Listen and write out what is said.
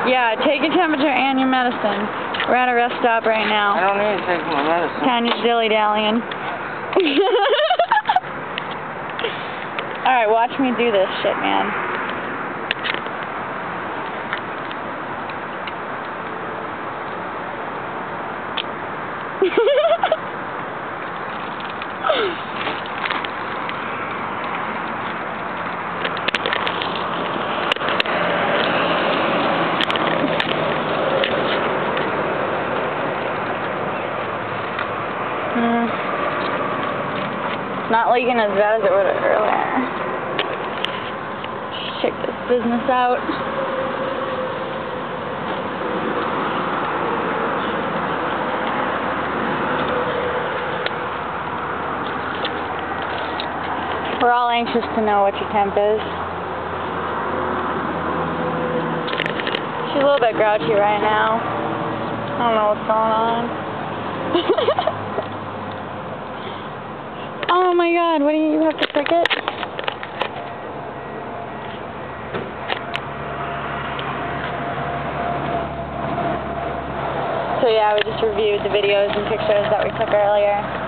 Yeah, take your temperature and your medicine. We're at a rest stop right I now. don't need to take my medicine. Tanya's dilly-dallying. Alright, watch me do this shit, man. Not leaking as bad as it would have earlier. Check this business out. We're all anxious to know what your temp is. She's a little bit grouchy right now. I don't know what's going on. Oh my god, what do you have to prick it? So yeah, we just reviewed the videos and pictures that we took earlier.